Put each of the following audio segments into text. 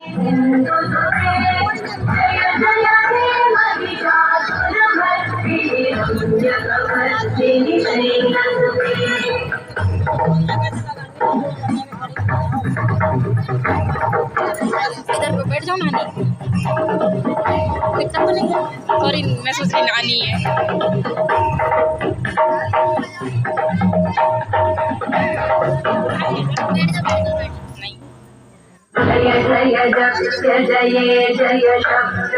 इधर पे बैठ जाओ नानी। दिक्कत तो नहीं है? सॉरी मैं सोच रही नानी है। जय जय जय जय शब्द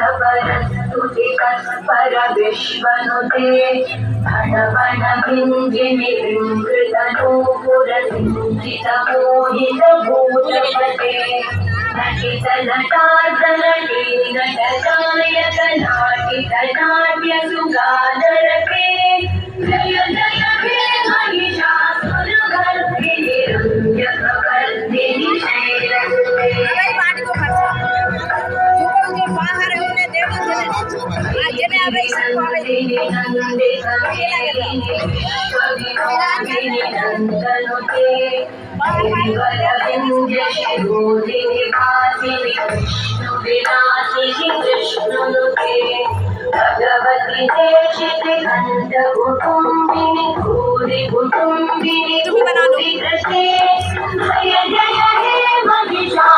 पर विश्वनुते धनवन भिञ्जिनि विकृतनूपुर सिञ्चित मोहित भूतपते नटित नटार्दनटी नटनायक नाटित नाट्य सुगाधरके जय जय हे महिषासुरमर्दिनि रम्यकपर्दिनि शैलसुते भगवती देशित कंठ कुटुंबिनी भूरि कुटुंबिनी भूरि कृते जय जय हे महिषा